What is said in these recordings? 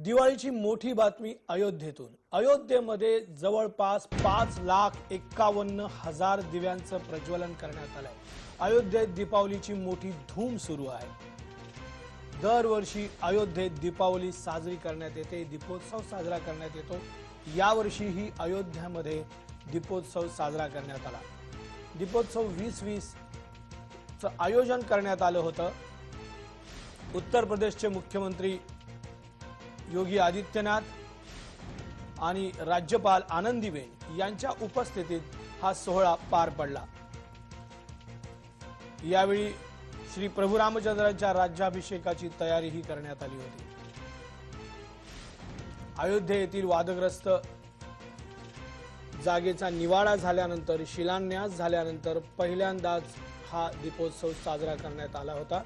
दिवाळीची मोठी बातमी अयोध्येतून। अयोध्येमध्ये जवळपास 5,51,000 दिव्यांचं प्रज्वलन करण्यात आलंय। अयोध्येत दीपावलीची मोठी धूम सुरू आहे। दरवर्षी अयोध्येत दीपावली साजरी करण्यात येते, दीपोत्सव साजरा करण्यात येतो। यावर्षीही अयोध्येमध्ये दीपोत्सव साजरा करण्यात आला। दीपोत्सव 2020 चं आयोजन करण्यात आलं होतं। उत्तर प्रदेशचे मुख्यमंत्री योगी आदित्यनाथ आणि राज्यपाल आनंदीबेन यांच्या उपस्थितीत हा सोहळा पार पडला। यावेळी श्री प्रभू रामचंद्रांच्या राज्याभिषेकाची तयारीही करण्यात आली होती। अयोध्ये येथील वादग्रस्त जागेचा निवाडा झाल्यानंतर, शिलान्यास झाल्यानंतर पहिल्यांदाच हा दीपोत्सव साजरा करण्यात आला होता।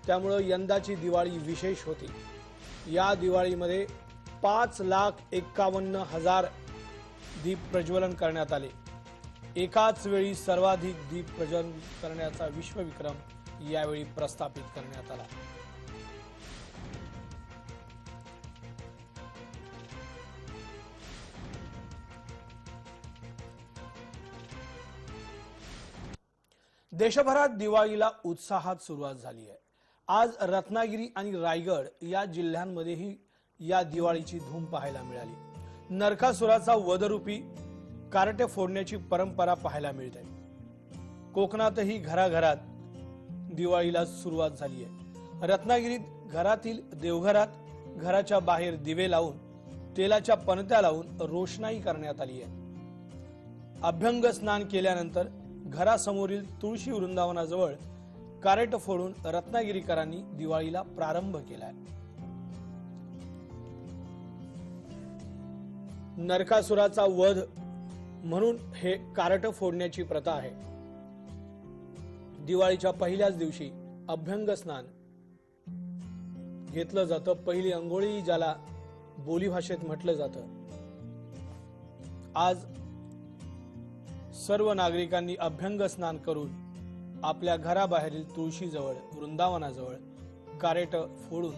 त्यामुळे यंदाची दिवाळी विशेष होती। या दिवाळीमध्ये 5,51,000 दीप प्रज्वलन करण्यात आले। एकाच वेळी सर्वाधिक दीप प्रज्वलन करण्याचा विश्वविक्रम यावेळी प्रस्थापित करण्यात आला। देशभरात दिवाळीला उत्साहात सुरुवात झाली आहे। आज रत्नागिरी आणि रायगड या जिल्ह्यांमध्येही या दिवाळीची धूम पाहायला मिळाली। नरकासुराचा वधरूपी कारटे फोडण्याची परंपरा पाहायला मिळते। कोकणातही घराघरात दिवाळीला सुरुवात झाली आहे। रत्नागिरीत घरातील देवघरात घराच्या बाहेर दिवे लावून, तेलाच्या पणत्या लावून रोषणाई करण्यात आली आहे। अभ्यंग स्नान केल्यानंतर घरासमोरील तुळशी वृंदावनाजवळ कारेट फोडून रत्नागिरीकरांनी दिवाळीला प्रारंभ केलाय। नरकासुराचा वध म्हणून हे कारट फोडण्याची प्रथा आहे। दिवाळीच्या पहिल्याच दिवशी अभ्यंग स्नान घेतलं जातं। पहिली अंघोळी ज्याला बोलीभाषेत म्हटलं जातं। आज सर्व नागरिकांनी अभ्यंग स्नान करून आपल्या घराबाहेरील तुळशीजवळ, वृंदावनाजवळ कारेट फोडून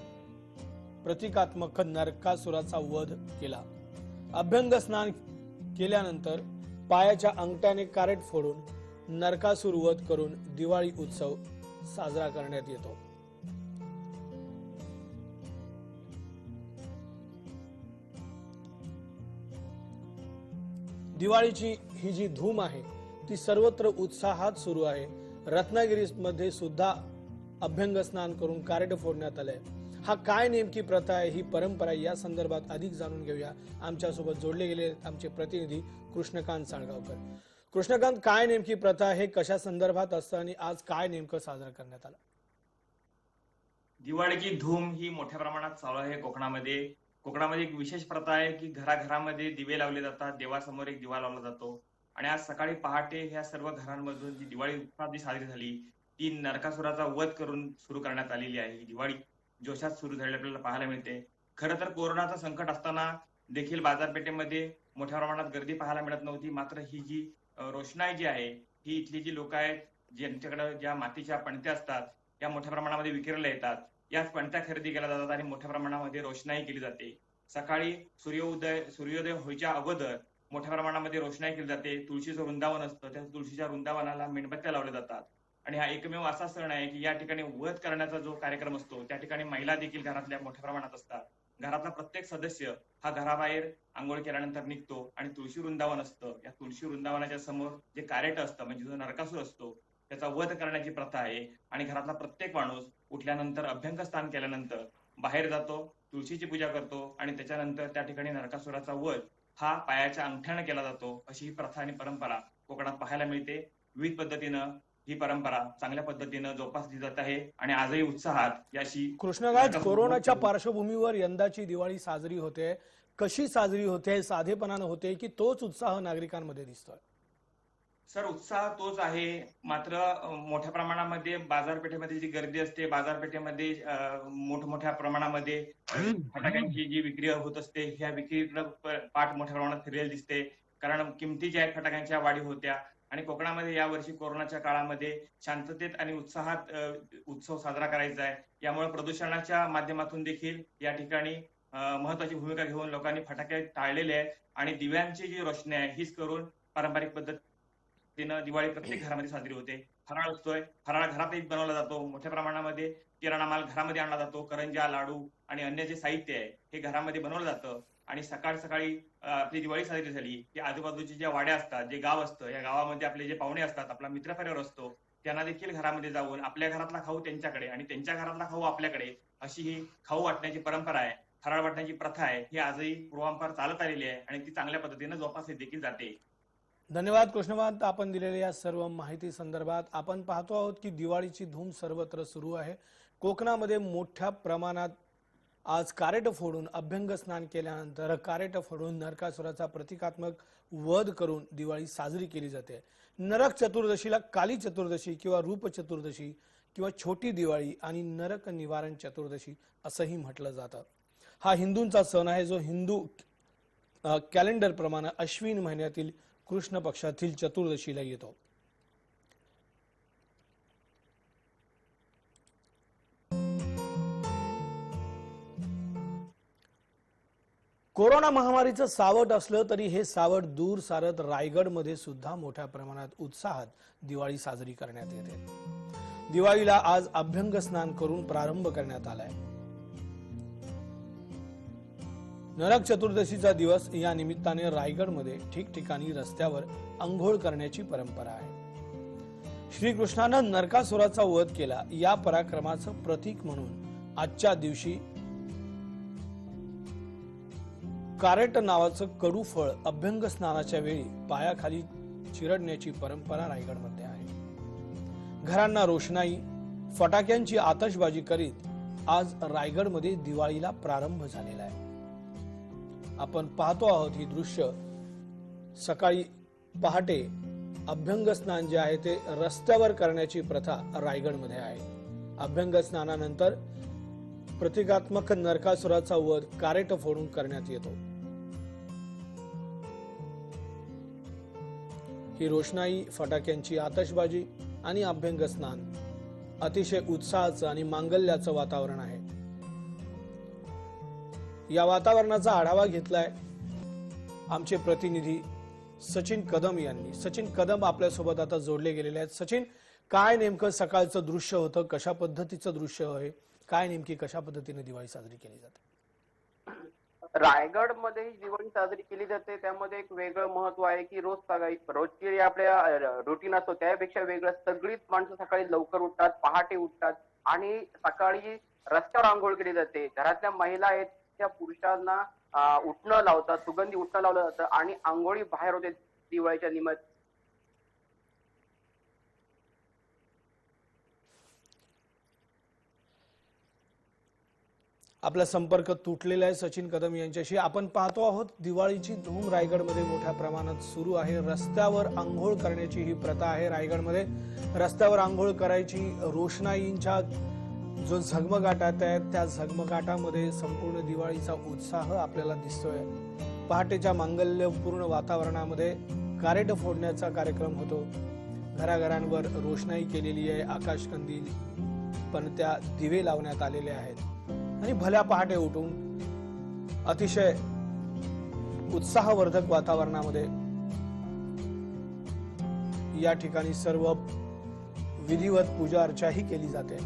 प्रतिकात्मक नरकासुराचा वध केला। अभ्यंग स्नान केल्यानंतर पायाच्या अंगठ्याने कारेट फोडून नरकासुर वध करून दिवाळी उत्सव साजरा करण्यात येतो। दिवाळीची ही जी धूम आहे ती सर्वत्र उत्साहात सुरू आहे। रत्नागिरीमध्ये सुद्धा अभ्यंग स्नान करून कारेट फोडण्यात आलंय। हा काय नेमकी प्रथा आहे, ही परंपरा, या संदर्भात अधिक जाणून घेऊया। आमच्यासोबत जोडले गेले आमचे प्रतिनिधी कृष्णकांत साळगावकर। कृष्णकांत, काय नेमकी प्रथा आहे, कशा संदर्भात असतं आणि आज काय नेमकं साजरा करण्यात आलं? दिवाळीची धूम ही मोठ्या प्रमाणात चालू आहे कोकणामध्ये। कोकणामध्ये एक विशेष प्रथा आहे की घराघरामध्ये दिवे लावले जातात, देवासमोर एक दिवा लावला जातो। आणि आज सकाळी पहाटे ह्या सर्व घरांमधून जी दिवाळी उत्साहात साजरी झाली, ती नरकासुराचा वध करून सुरू करण्यात आलेली आहे। ही दिवाळी जोशात सुरू झालेली आपल्याला पाहायला मिळते। खरं तर कोरोनाचं संकट असताना देखील बाजारपेठेमध्ये मोठ्या प्रमाणात गर्दी पाहायला मिळत नव्हती। मात्र ही जी रोषणाई जी आहे, ही इथली जी लोक आहेत, ज्यांच्याकडे ज्या मातीच्या पणत्या असतात, या मोठ्या प्रमाणामध्ये विक्रीला येतात। याच पणत्या खरेदी केल्या जातात आणि मोठ्या प्रमाणामध्ये रोषणाई केली जाते। सकाळी सूर्योदय व्हायच्या अगोदर मोठ्या प्रमाणामध्ये रोषणाई केली जाते। तुळशीचं वृंदावन असतं, त्या तुळशीच्या वृंदावनाला मेणबत्त्या लावल्या जातात। आणि हा एकमेव असा सण आहे की या ठिकाणी वध करण्याचा जो कार्यक्रम असतो, त्या ठिकाणी महिला देखील घरातल्या मोठ्या प्रमाणात असतात। घरातला प्रत्येक सदस्य हा घराबाहेर आंघोळ केल्यानंतर निघतो आणि तुळशी वृंदावन असतं, या तुळशी वृंदावनाच्या समोर जे कारेट असतं, म्हणजे जो नरकासूर असतो, त्याचा वध करण्याची प्रथा आहे। आणि घरातला प्रत्येक माणूस उठल्यानंतर, अभ्यंग स्नान केल्यानंतर बाहेर जातो, तुळशीची पूजा करतो आणि त्याच्यानंतर त्या ठिकाणी नरकासुराचा वध हा पायाच्या अंगठ्याने केला जातो। अशी ही प्रथा आणि परंपरा कोकणात पाहायला मिळते। विविध पद्धतीनं ही परंपरा चांगल्या पद्धतीनं जोपासली जात आहे आणि आजही उत्साहात याशी कृष्णकांत, कोरोनाच्या पार्श्वभूमीवर यंदाची दिवाळी साजरी होते, कशी साजरी होते? साधेपणाने होते की तोच उत्साह नागरिकांमध्ये दिसतोय? सर, उत्साह तोच आहे। मात्र मोठ्या प्रमाणामध्ये बाजारपेठेमध्ये जी गर्दी असते, बाजारपेठेमध्ये मोठमोठ्या प्रमाणामध्ये फटाक्यांची जी विक्री होत असते, ह्या विक्रीकडे पाठ मोठ्या प्रमाणात फिरलेली दिसते। कारण किमती ज्या आहेत फटाक्यांच्या वाढी होत्या आणि कोकणामध्ये यावर्षी कोरोनाच्या काळामध्ये शांततेत आणि उत्साहात उत्सव साजरा करायचा आहे। यामुळे प्रदूषणाच्या माध्यमातून देखील या ठिकाणी महत्वाची भूमिका घेऊन लोकांनी फटाके टाळलेले आहे आणि दिव्यांची जी रोषणाई आहे हीच करून पारंपरिक पद्धतीनं दिवाळी प्रत्येक घरामध्ये साजरी होते. फराळ असतोय, फराळ घरातही बनवला जातो. मोठ्या प्रमाणामध्ये किराणा माल घरामध्ये आणला जातो. करंज्या, लाडू आणि अन्य जे साहित्य आहे हे घरामध्ये बनवलं जातं आणि सकाळी सकाळी आपली दिवाळी साजरी झाली की आजूबाजूची ज्या वाड्या असतात, जे गाव असतं, या गावामध्ये आपले जे पाहुणे असतात, आपला मित्रपरिवार असतो, त्यांना देखील घरामध्ये जाऊन आपल्या घरातला खाऊ त्यांच्याकडे आणि त्यांच्या घरातला खाऊ आपल्याकडे अशी ही खाऊ वाटण्याची परंपरा आहे, फराळ वाटण्याची प्रथा आहे, ही आजही पूर्वापार चालत आलेली आहे आणि ती चांगल्या पद्धतीने जोपासली देखील जाते. धन्यवाद कृष्णकांत, आपण दिलेल्या या सर्व माहिती संदर्भात. आपण पाहतो आहोत की दिवाळीची धूम सर्वत्र सुरू आहे. कोकणामध्ये मोठ्या प्रमाणात आज कारेट फोडून अभ्यंग स्नान केल्यानंतर कारेट फोडून नरकासुराचा प्रतिकात्मक वध करून दिवाळी साजरी केली जाते. नरक चतुर्दशीला काली चतुर्दशी किंवा रूप चतुर्दशी किंवा छोटी दिवाळी आणि नरक निवारण चतुर्दशी असंही म्हटलं जातं. हा हिंदूंचा सण आहे जो हिंदू कॅलेंडर प्रमाणे अश्विन महिन्यातील कृष्ण पक्षातील चतुर्दशीला येतो. कोरोना महामारीचं सावट असलं तरी हे सावट दूर सारत रायगडमध्ये सुद्धा मोठ्या प्रमाणात उत्साहात दिवाळी साजरी करण्यात येते. दिवाळीला आज अभ्यंग स्नान करून प्रारंभ करण्यात आलाय. नरक चतुर्दशीचा दिवस या निमित्ताने रायगडमध्ये ठिकठिकाणी रस्त्यावर अंघोळ करण्याची परंपरा आहे. श्रीकृष्णानं नरकासुराचा वध केला या पराक्रमाचं प्रतीक म्हणून आजच्या दिवशी कारेट नावाचं कडू फळ अभ्यंग स्नानाच्या वेळी पायाखाली चिरडण्याची परंपरा रायगडमध्ये आहे. घरांना रोषणाई, फटाक्यांची आतषबाजी करीत आज रायगडमध्ये दिवाळीला प्रारंभ झालेला आहे. आपण पाहतो आहोत ही दृश्य. सकाळी पहाटे अभ्यंग स्नान जे आहे ते रस्त्यावर करण्याची प्रथा रायगडमध्ये आहे. अभ्यंग स्नानानंतर प्रतिकात्मक नरकासुराचा वध कारेट फोडून करण्यात येतो. ही रोषणाई, फटाक्यांची आतषबाजी आणि अभ्यंग स्नान अतिशय उत्साहाचं आणि मांगल्याचं वातावरण आहे. या वातावरणाचा आढावा घेतलाय आमचे प्रतिनिधी सचिन कदम यांनी. सचिन कदम आपल्यासोबत आता जोडले गेलेले आहेत. सचिन, काय नेमकं सकाळचं दृश्य होतं, कशा पद्धतीचं दृश्य आहे, काय नेमकी कशा पद्धतीने दिवाळी साजरी केली जाते? रायगडमध्ये दिवाळी साजरी केली जाते. त्यामध्ये एक वेगळं महत्व आहे की रोजची आपल्या रुटीन असतो त्यापेक्षा वेगळं सगळीच माणसं सकाळी लवकर उठतात, पहाटे उठतात आणि सकाळी रस्त्यावर आंघोळ केली जाते. घरातल्या महिला आहेत त्या पुरुषांना उठणं लावतात, सुगंधी उठणं लावलं जातं आणि आंघोळी बाहेर होते दिवाळीच्या निमित्त. आपला संपर्क तुटलेला आहे सचिन कदम यांच्याशी. आपण पाहतो आहोत दिवाळीची धूम रायगडमध्ये मोठ्या प्रमाणात सुरू आहे. रस्त्यावर आंघोळ करण्याची ही प्रथा आहे. रायगडमध्ये रस्त्यावर आंघोळ करायची, रोषणाईंच्या जो झगमगाटात आहे त्या झगमगाटामध्ये संपूर्ण दिवाळीचा उत्साह आपल्याला दिसतोय. पहाटेच्या मांगल्यपूर्ण वातावरणामध्ये कारेट फोडण्याचा कार्यक्रम होतो. घराघरांवर रोषणाई केलेली आहे, आकाशकंदील पण त्या दिवे लावण्यात आलेले आहेत आणि भल्या पहाटे उठून अतिशय उत्साहवर्धक वातावरणामध्ये या ठिकाणी सर्व विधिवत पूजा अर्चाही केली जाते.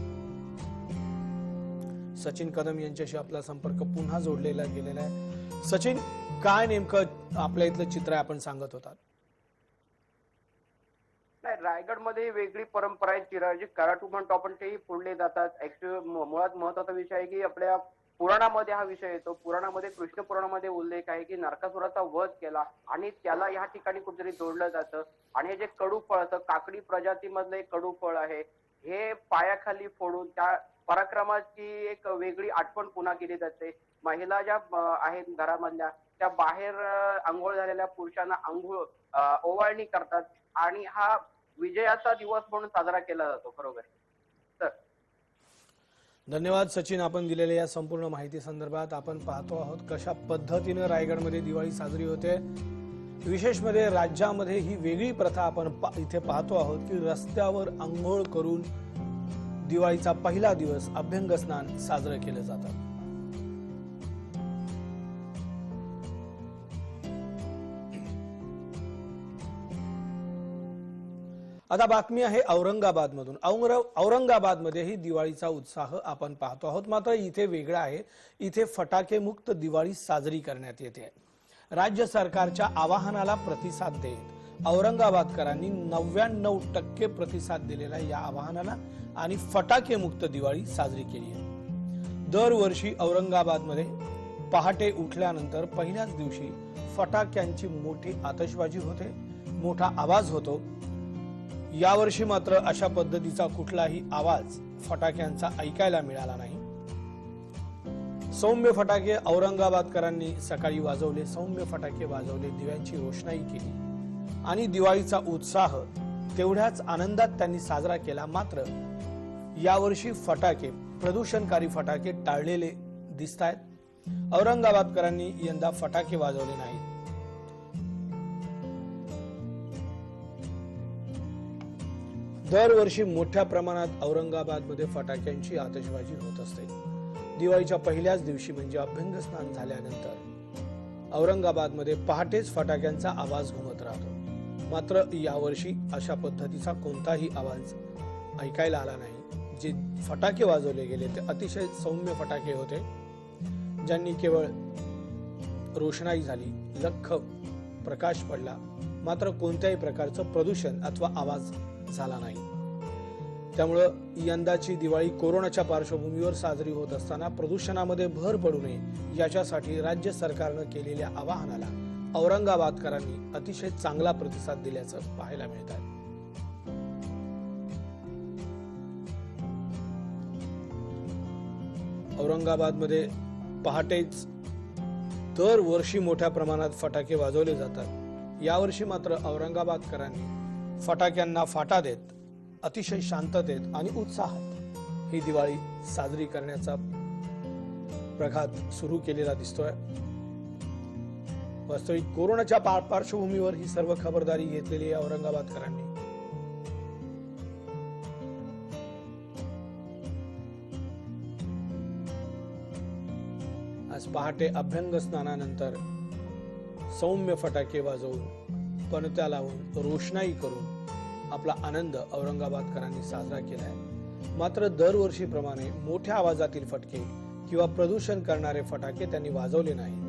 सचिन कदम यांच्याशी आपला संपर्क पुन्हा जोडलेला गेलेला आहे. सचिन, काय नेमकं आपल्या इथलं चित्र आपण सांगत होता? नाही, रायगडमध्ये वेगळी परंपरा आहे. चिराजी कराटू म्हणतो आपण, तेही फोडले जातात. ऍक्च्युअली मुळात महत्वाचा विषय आहे की आपल्या पुराणामध्ये हा विषय येतो. पुराणामध्ये, कृष्ण पुराणामध्ये उल्लेख आहे की नरकासुराचा वध केला आणि त्याला या ठिकाणी कुठेतरी जोडलं जातं. आणि हे जे कडू फळ असतं, काकडी प्रजातीमधलं एक कडू फळ आहे, हे पायाखाली फोडून त्या पराक्रमाची एक वेगळी आठवण पुन्हा केली जाते. महिला ज्या आहेत घरामधल्या त्या बाहेर आंघोळ झालेल्या पुरुषांना आंघोळ ओवाळणी करतात आणि हा विजयाचा दिवस म्हणून साजरा केला जातो. बरोबर. तर धन्यवाद सचिन, आपण दिलेल्या या संपूर्ण माहिती संदर्भात. आपण पाहतो आहोत कशा पद्धतीने रायगडमध्ये दिवाळी साजरी होते. विशेष म्हणजे राज्यामध्ये ही वेगळी प्रथा आपण इथे पाहतो आहोत की रस्त्यावर आंघोळ करून दिवाळीचा पहिला दिवस अभ्यंग स्नान साजरं केलं जातं. आता बातमी आहे औरंगाबादमधून। औरंगाबादमध्येही दिवाळीचा उत्साह आपण पाहतो आहोत, मात्र इथे वेगळा आहे। इथे फटाके मुक्त दिवाळी साजरी करण्यात येते। राज्य सरकारच्या आवाहनाला प्रतिसाद देत औरंगाबादकरांनी 99% प्रतिसाद दिलेल्या या आवाहनाला आणि फटाके मुक्त दिवाळी साजरी केली आहे। दरवर्षी औरंगाबादमध्ये पहाटे उठल्यानंतर पहिल्याच दिवशी फटाक्यांची मोठी आतषबाजी होते, मोठा आवाज होतो। यावर्षी मात्र अशा पद्धतीचा कुठलाही आवाज फटाक्यांचा ऐकायला मिळाला नाही। सौम्य फटाके औरंगाबादकरांनी सकाळी वाजवले, सौम्य फटाके वाजवले, दिव्यांची रोषणाई केली आणि दिवाळीचा उत्साह तेवढ्याच आनंदात त्यांनी साजरा केला। मात्र यावर्षी फटाके, प्रदूषणकारी फटाके टाळलेले दिसतायत। औरंगाबादकरांनी यंदा फटाके वाजवले नाहीत। दरवर्षी मोठ्या प्रमाणात औरंगाबादमध्ये फटाक्यांची आतषबाजी होत असते। दिवाळीच्या पहिल्याच दिवशी म्हणजे अभ्यंगस्नान झाल्यानंतर औरंगाबादमध्ये पहाटेच फटाक्यांचा आवाज घुमत राहतो। मात्र यावर्षी अशा पद्धतीचा कोणताही आवाज ऐकायला आला नाही। जे फटाके वाजवले गेले ते अतिशय सौम्य फटाके होते, ज्यांनी केवळ रोषणाई झाली, लख्ख प्रकाश पडला, मात्र कोणत्याही प्रकारचं प्रदूषण अथवा आवाज झाला नाही। त्यामुळे यंदाची दिवाळी कोरोनाच्या पार्श्वभूमीवर साजरी होत असताना प्रदूषणामध्ये भर पडू नये याच्यासाठी राज्य सरकारनं केलेल्या आवाहनाला औरंगाबादकरांनी अतिशय चांगला प्रतिसाद दिल्याचं पाहायला मिळत आहे। औरंगाबादमध्ये पहाटेच दरवर्षी मोठ्या प्रमाणात फटाके वाजवले जातात। यावर्षी मात्र औरंगाबादकरांनी फटाक्यांना फाटा देत अतिशय शांततेत आणि उत्साहात ही दिवाळी साजरी करण्याचा प्रघात सुरू केलेला दिसतोय। वास्तविक कोरोनाच्या पार्श्वभूमीवर ही सर्व खबरदारी घेतलेली आहे औरंगाबादकरांनी। आज पहाटे अभ्यंग स्नानानंतर सौम्य फटाके वाजवून, पणत्या लावून, रोषणाई करून आपला आनंद औरंगाबादकरांनी साजरा केलाय। मात्र दरवर्षीप्रमाणे मोठ्या आवाजातील फटके किंवा प्रदूषण करणारे फटाके त्यांनी वाजवले नाही।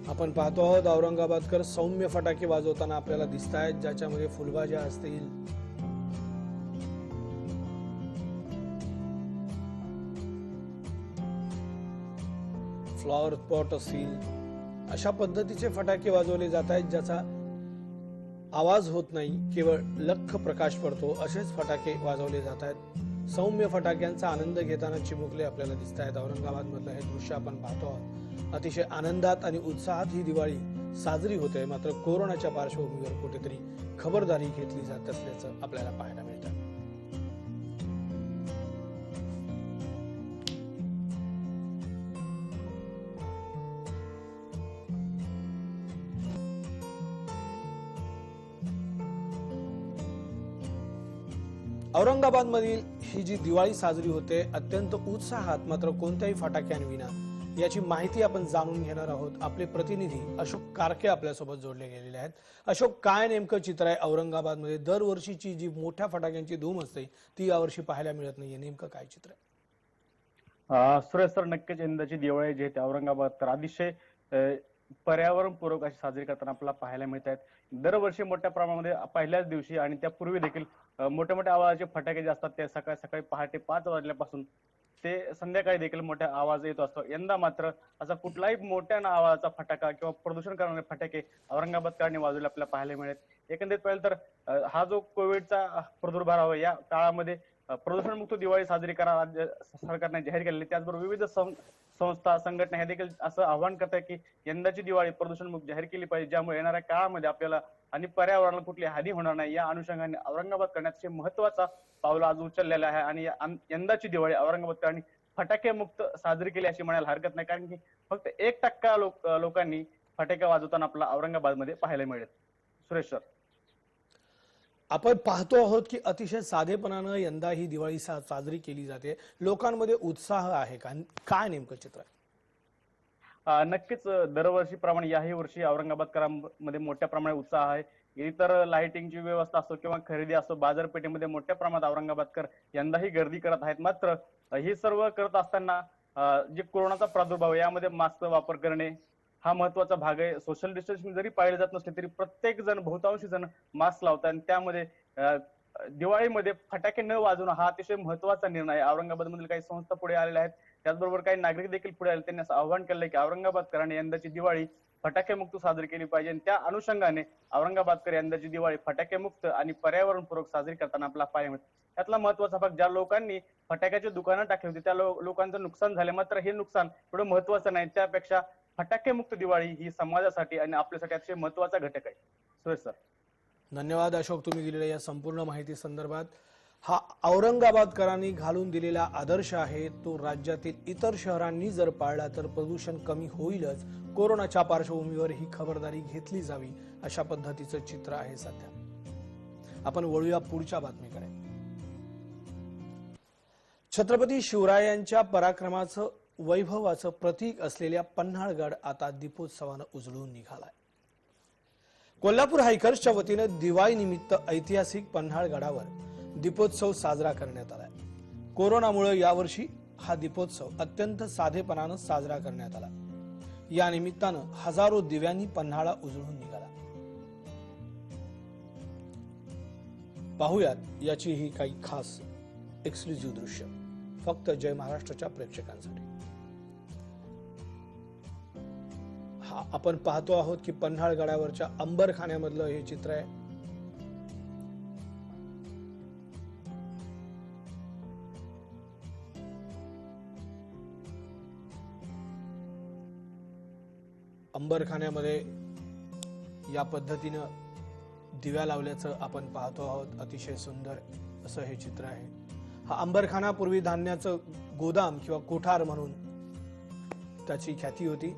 आपण पाहतो आहोत औरंगाबादकर सौम्य फटाके वाजवताना आपल्याला दिसत आहेत, ज्याच्यामध्ये फुलभाज्या असतील, फ्लॉवर पॉट असतील, अशा पद्धतीचे फटाके वाजवले जात आहेत, ज्याचा आवाज होत नाही, केवळ लख्ख प्रकाश पडतो। असेच फटाके वाजवले जात आहेत। सौम्य फटाक्यांचा आनंद घेताना चिमुकले आपल्याला दिसत आहेत। औरंगाबाद मधलं हे दृश्य आपण पाहतो आहोत। अतिशय आनंदात आणि उत्साहात ही दिवाळी साजरी होते। मात्र कोरोनाच्या पार्श्वभूमीवर कुठेतरी खबरदारी घेतली जात असल्याचं आपल्याला पाहायला मिळतं। औरंगाबाद मधील ही जी दिवाळी साजरी होते अत्यंत उत्साहात, मात्र कोणत्याही फटाक्यांविना, याची माहिती आपण जाणून घेणार आहोत। आपले प्रतिनिधी अशोक कारके आपल्यासोबत जोडले गेलेले आहेत। अशोक, काय नेमकं चित्र आहे औरंगाबाद मध्ये? दरवर्षीची जी मोठ्या फटाक्यांची धूम असते ती यावर्षी पाहायला मिळत नाहीये, नेमकं काय चित्र आहे? सुरेश सर, नक्कीच यंदाची दिवाळी जी आहे औरंगाबाद तर अतिशय पर्यावरणपूर्वक अशी साजरी करताना आपल्याला पाहायला मिळत आहेत। दरवर्षी मोठ्या प्रमाणामध्ये पहिल्याच दिवशी आणि त्यापूर्वी देखील मोठ्या मोठ्या आवाजाचे फटाके जे असतात ते सकाळी सकाळी पहाटे 5 वाजल्यापासून ते संध्याकाळी देखील मोठ्या आवाज येत असतो। यंदा मात्र असा कुठलाही मोठ्या आवाजाचा फटाका किंवा प्रदूषण करणारे फटाके औरंगाबादकरांनी वाजवले आपल्याला पाहायला मिळत। एकंदरीत पाहिलं तर हा जो कोविडचा प्रादुर्भाव या काळामध्ये प्रदूषणमुक्त दिवाळी साजरी करा राज्य सरकारने जाहीर केलेली। त्याचबरोबर विविध संस्था, संघटना हे देखील असं आवाहन करतात की यंदाची दिवाळी प्रदूषणमुक्त जाहीर केली पाहिजे, ज्यामुळे येणाऱ्या काळामध्ये आपल्याला आणि पर्यावरणाला कुठली हानी होणार नाही। या अनुषंगाने औरंगाबाद करण्याचे महत्त्वाचा पाऊल आज उचललेला आहे आणि यंदाची दिवाळी औरंगाबादकरांनी फटाके मुक्त साजरी केली अशी म्हणायला हरकत नाही, कारण की फक्त 1% लोकांनी फटाके वाजवताना आपला औरंगाबादमध्ये पाहायला मिळेल। सुरेश सर, आपण पाहतो आहोत की अतिशय साधेपणानं यंदा ही दिवाळी साजरी केली जाते. लोकांमध्ये उत्साह आहे का? काय नेमकं चित्र आहे? नक्कीच दरवर्षीप्रमाणे याही वर्षी औरंगाबादकरांमध्ये मोठ्या प्रमाणात उत्साह आहे. इतर लाइटिंगची व्यवस्था असो किंवा खरेदी असो, बाजारपेठेमध्ये मोठ्या प्रमाणात औरंगाबादकर यंदाही गर्दी करत आहेत. मात्र हे सर्व करत असताना जे कोरोनाचा प्रादुर्भाव आहे, यामध्ये मास्कचा वापर करणे हा महत्वाचा भाग आहे. सोशल डिस्टन्सिंग जरी पाळले जात नसले तरी प्रत्येक जण, बहुतांशी जण मास्क लावतात आणि त्यामध्ये दिवाळीमध्ये फटाके न वाजवणं हा अतिशय महत्वाचा निर्णय आहे. औरंगाबादमधील काही संस्था पुढे आलेल्या आहेत. त्याचबरोबर काही नागरिक देखील पुढे आले. त्यांनी असं आवाहन केलंय की औरंगाबादकरांनी यंदाची दिवाळी फटाके मुक्त साजरी केली पाहिजे आणि त्या अनुषंगाने औरंगाबादकर यंदाची दिवाळी फटाके मुक्त आणि पर्यावरणपूर्वक साजरी करताना आपला पाहायला मिळतो. त्यातला महत्वाचा भाग, ज्या लोकांनी फटाक्याची दुकानं टाकली होती त्या लोकांचं नुकसान झालं. मात्र हे नुकसान थोडं महत्वाचं नाही, त्यापेक्षा फटाके मुक्त दिवाळी ही समाजासाठी आणि आपल्यासाठी अतिशय महत्वाचा घटक आहे. सुरेश सर. धन्यवाद अशोक, तुम्ही दिलेल्या या संपूर्ण माहिती संदर्भात. हा औरंगाबादकरांनी घालून दिलेला आदर्श आहे, तो राज्यातील इतर शहरांनी जर पाळला तर प्रदूषण कमी होईलच. कोरोनाच्या पार्श्वभूमीवर ही खबरदारी घेतली जावी अशा पद्धतीचं चित्र आहे सध्या. आपण वळूया पुढच्या बातमीकडे. छत्रपती शिवरायांच्या पराक्रमाचं, वैभवाचं प्रतीक असलेल्या पन्हाळगड आता दीपोत्सवानं उजळून निघालाय. कोल्हापूर हायकर्सच्या वतीनं दिवाळी निमित्त ऐतिहासिक पन्हाळगडावर दीपोत्सव साजरा करण्यात आलाय. कोरोनामुळे यावर्षी हा दीपोत्सव अत्यंत साधेपणानं साजरा करण्यात आला. या निमित्तानं हजारो दिव्यांनी पन्हाळा उजळून निघाला. पाहुयात याची ही काही खास एक्सक्लुझिव्ह दृश्य फक्त जय महाराष्ट्राच्या प्रेक्षकांसाठी. हा आपण पाहतो आहोत की पन्हाळगडावरच्या अंबरखान्यामधलं हे चित्र आहे. अंबरखान्यामध्ये या पद्धतीनं दिव्या लावल्याचं आपण पाहतो आहोत. अतिशय सुंदर असं हे चित्र आहे. हा अंबरखाना पूर्वी धान्याचं गोदाम किंवा कोठार म्हणून त्याची ख्याती होती.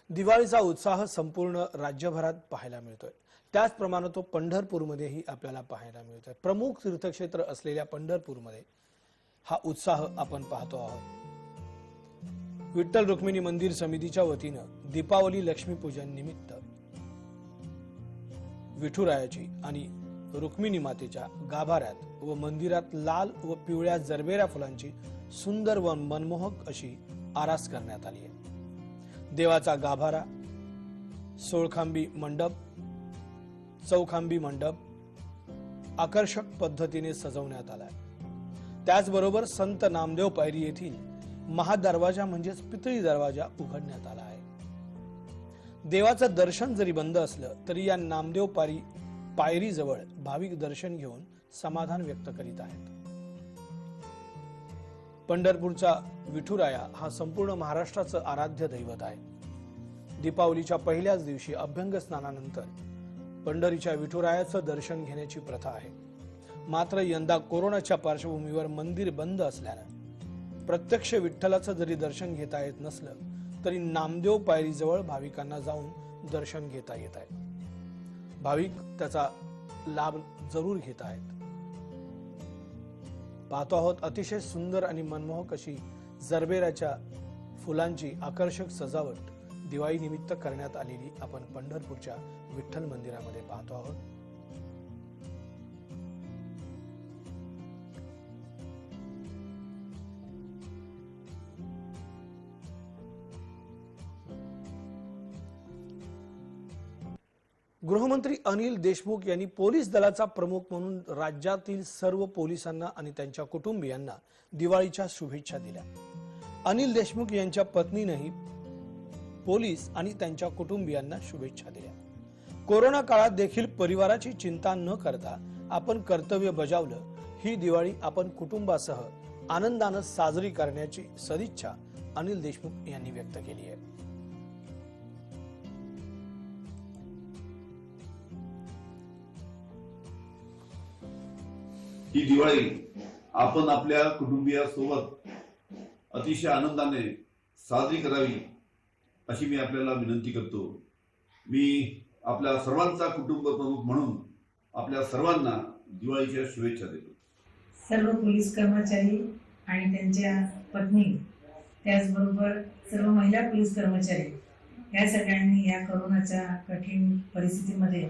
दिवाळीचा उत्साह संपूर्ण राज्यभरात पाहायला मिळतोय. त्याचप्रमाणे तो पंढरपूरमध्येही आपल्याला पाहायला मिळतोय. प्रमुख तीर्थक्षेत्र असलेल्या पंढरपूरमध्ये हा उत्साह आपण पाहतो आहोत. विठ्ठल रुक्मिणी मंदिर समितीच्या वतीनं दीपावली लक्ष्मीपूजन निमित्त विठुरायाची आणि रुक्मिणी मातेच्या गाभाऱ्यात व मंदिरात लाल व पिवळ्या जरबेऱ्या फुलांची सुंदर व मनमोहक अशी आरास करण्यात आली आहे. देवाचा गाभारा, सोळखांबी मंडप, चौखांबी मंडप आकर्षक पद्धतीने सजवण्यात आलाय. त्याचबरोबर संत नामदेव पायरी येथील महादरवाजा म्हणजेच पितळी दरवाजा उघडण्यात आला आहे. देवाचं दर्शन जरी बंद असलं तरी या नामदेव पायरी जवळ भाविक दर्शन घेऊन समाधान व्यक्त करीत आहेत. पंढरपूरचा विठुराया हा संपूर्ण महाराष्ट्राचं आराध्य दैवत आहे. दीपावलीच्या पहिल्याच दिवशी अभ्यंग स्नानानंतर पंढरीच्या विठुरायाचं दर्शन घेण्याची प्रथा आहे. मात्र यंदा कोरोनाच्या पार्श्वभूमीवर मंदिर बंद असल्यानं प्रत्यक्ष विठ्ठलाचं जरी दर्शन घेता येत नसलं तरी नामदेव पायरीजवळ भाविकांना जाऊन दर्शन घेता येत आहे. भाविक त्याचा लाभ जरूर घेत आहेत. पाहतो आहोत अतिशय सुंदर आणि मनमोहक अशी जरबेराच्या फुलांची आकर्षक सजावट दिवाळी निमित्त करण्यात आलेली आपण पंढरपूरच्या विठ्ठल मंदिरामध्ये पाहतो आहोत. गृहमंत्री अनिल देशमुख यांनी पोलीस दलाचा प्रमुख म्हणून राज्यातील सर्व पोलिसांना आणि त्यांच्या कुटुंबियांना दिवाळीच्या शुभेच्छा दिल्या. अनिल देशमुख यांच्या पत्नीनेही पोलीस आणि त्यांच्या कुटुंबियांना शुभेच्छा दिल्या. कोरोना काळात देखील परिवाराची चिंता न करता आपण कर्तव्य बजावलं. ही दिवाळी आपण कुटुंबासह आनंदानं साजरी करण्याची सदिच्छा अनिल देशमुख यांनी व्यक्त केली आहे. ही दिवाळी आपण आपल्या कुटुंबियासोबत अतिशय आनंदाने साजरी करावी अशी मी आपल्याला विनंती करतो. मी आपल्या सर्वांचा कुटुंब प्रमुख म्हणून आपल्या सर्वांना दिवाळीच्या शुभेच्छा देतो. सर्व पोलीस कर्मचारी आणि त्यांच्या पत्नी, त्याचबरोबर सर्व महिला पोलीस कर्मचारी या सगळ्यांनी या कोरोनाच्या कठीण परिस्थितीमध्ये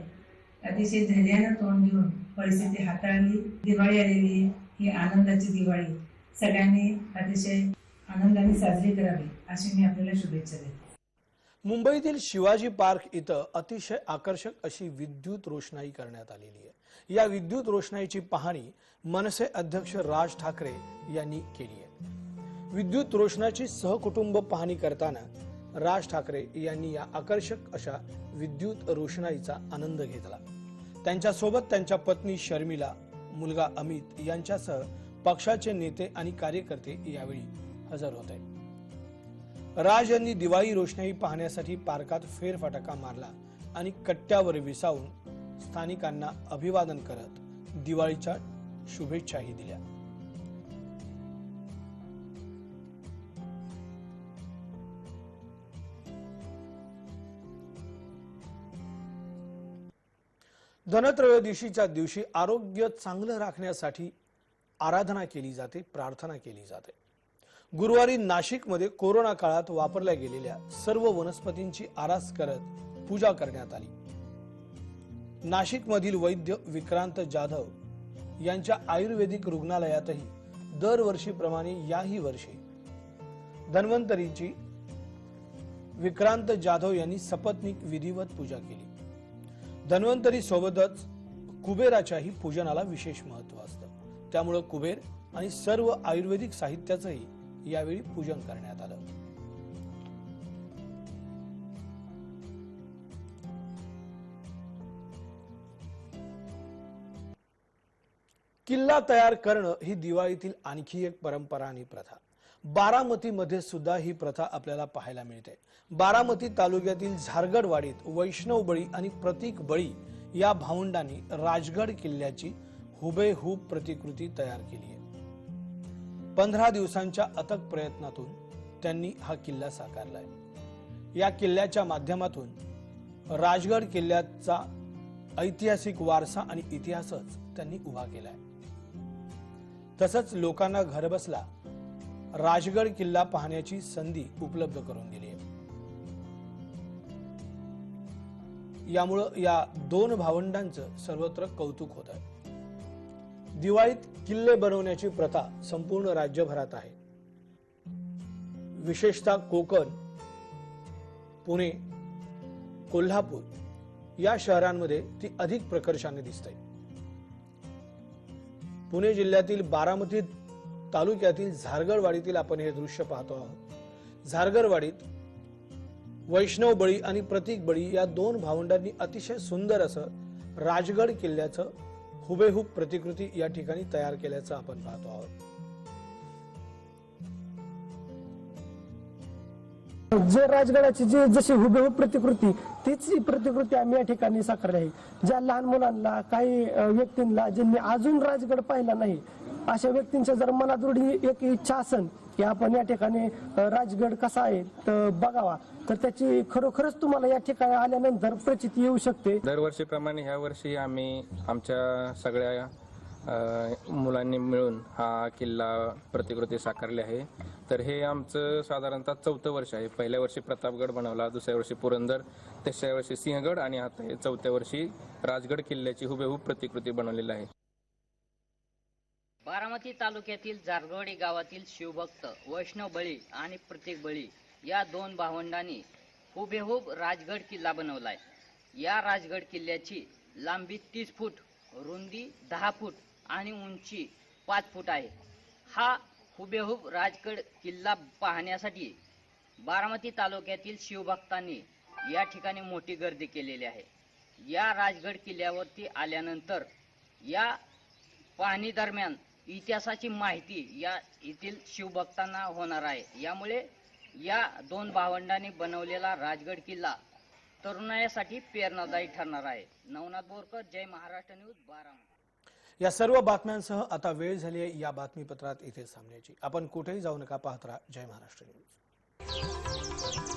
अतिशय धैर्यानं तोंड देऊन परिस्थिती हाताळली. दिवाळी आलेली ही आनंदाची दिवाळी सगळ्यांनी अतिशय आनंदाने साजरी करावी अशी मी आपल्याला शुभेच्छा देते. मुंबईतील शिवाजी पार्क इथं अतिशय आकर्षक अशी विद्युत रोषणाई करण्यात आलेली आहे. या विद्युत रोषणाईची पाहणी मनसे अध्यक्ष राज ठाकरे यांनी केली आहे. विद्युत रोषणाची सहकुटुंब पाहणी करताना राज ठाकरे यांनी या आकर्षक अशा विद्युत रोषणाईचा आनंद घेतला. त्यांच्यासोबत त्यांच्या पत्नी शर्मिला, मुलगा अमित यांच्यासह पक्षाचे नेते आणि कार्यकर्ते यावेळी हजर होते. राज यांनी दिवाळी रोषणाई पाहण्यासाठी पार्कात फेरफटका मारला आणि कट्ट्यावर विसावून स्थानिकांना अभिवादन करत दिवाळीच्या शुभेच्छाही दिल्या. धनत्रयोदशीच्या दिवशी आरोग्य चांगलं राखण्यासाठी आराधना केली जाते, प्रार्थना केली जाते. गुरुवारी नाशिकमध्ये कोरोना काळात वापरल्या गेलेल्या सर्व वनस्पतींची आरास करत पूजा करण्यात आली. नाशिकमधील वैद्य विक्रांत जाधव यांच्या आयुर्वेदिक रुग्णालयातही दरवर्षीप्रमाणे याही वर्षी धन्वंतरीची विक्रांत जाधव यांनी सपत्नीक विधिवत पूजा केली. धन्वंतरी सोबतच कुबेराच्याही पूजनाला विशेष महत्व असतं. त्यामुळे कुबेर आणि सर्व आयुर्वेदिक साहित्याचंही यावेळी पूजन करण्यात आलं. किल्ला तयार करणं ही दिवाळीतील आणखी एक परंपरा आणि प्रथा. बारामतीमध्ये सुद्धा ही प्रथा आपल्याला पाहायला मिळते. बारामती तालुक्यातील झारगडवाडीत वैष्णव बळी आणि प्रतीक बळी या भावंडांनी राजगड किल्ल्याची हुबेहूब प्रतिकृती तयार केली आहे. 15 दिवसांच्या अथक प्रयत्नातून त्यांनी हा किल्ला साकारलाय. या किल्ल्याच्या माध्यमातून राजगड किल्ल्याचा ऐतिहासिक वारसा आणि इतिहासच त्यांनी उभा केलाय. तसंच लोकांना घरबसला राजगड किल्ला पाहण्याची संधी उपलब्ध करून दिली आहे. यामुळं या दोन भावंडांचं सर्वत्र कौतुक होत आहे. दिवाळीत किल्ले बनवण्याची प्रथा संपूर्ण राज्यभरात आहे. विशेषतः कोकण, पुणे, कोल्हापूर या शहरांमध्ये ती अधिक प्रकर्षाने दिसते. पुणे जिल्ह्यातील बारामती तालुक्यातील झारगडवाडीतील आपण हे दृश्य पाहतो आहोत. झारगडवाडीत वैष्णव बळी आणि प्रतीक बळी या दोन भावंडांनी अतिशय सुंदर असं राजगड किल्ल्याचं हुबेहूब प्रतिकृती या ठिकाणी तयार केल्याचं आपण पाहतो आहोत. जे राजगडाची जी जशी हुबेहूब प्रतिकृती तीच ही प्रतिकृती आम्ही या ठिकाणी साकारली आहे. ज्या लहान मुलांना, काही व्यक्तींना ज्यांनी अजून राजगड पाहिला नाही अशा व्यक्तींच्या जर मनात दृढ एक इच्छा असेल की आपण या ठिकाणी राजगड कसा आहे तर बघावा, तर त्याची खरोखरच तुम्हाला या ठिकाणी आल्यानंतर प्रचिती येऊ शकते. दरवर्षीप्रमाणे ह्या वर्षी आम्ही आमच्या सगळ्या मुलांनी मिळून हा किल्ला प्रतिकृती साकारली आहे. तर हे आमचं साधारणतः 4थं वर्ष आहे. पहिल्या वर्षी प्रतापगड बनवला, दुसऱ्या वर्षी पुरंदर, तिसऱ्या वर्षी सिंहगड आणि आता 4थ्या वर्षी राजगड किल्ल्याची हुबेहूब प्रतिकृती बनवलेली आहे. बारामती तालुक्यातील झारगडवाडी गावातील शिवभक्त वैष्णव बळी आणि प्रतीक बळी या दोन भावंडांनी हुबेहूब राजगड किल्ला बनवलाय. या राजगड किल्ल्याची लांबी 30 फूट, रुंदी 10 फूट आणि उंची 5 फूट आहे. हा हुबेहूब राजगड किल्ला पाहण्यासाठी बारामती तालुक्यातील शिवभक्तांनी या ठिकाणी मोठी गर्दी केलेली आहे. या राजगड किल्ल्यावरती आल्यानंतर या पाहणी दरम्यान इतिहासाची माहिती या येथील शिवभक्तांना होणार आहे. यामुळे या दोन भावंडांनी बनवलेला राजगड किल्ला तरुणाईसाठी प्रेरणादायी ठरणार आहे. नवनाथ बोरकर, जय महाराष्ट्र न्यूज, बारामती. या सर्व बातम्यांसह आता वेळ झाली आहे या बातमीपत्रात इथे थांबण्याची. आपण कुठेही जाऊ नका, पाहत राहा जय महाराष्ट्र न्यूज. आहे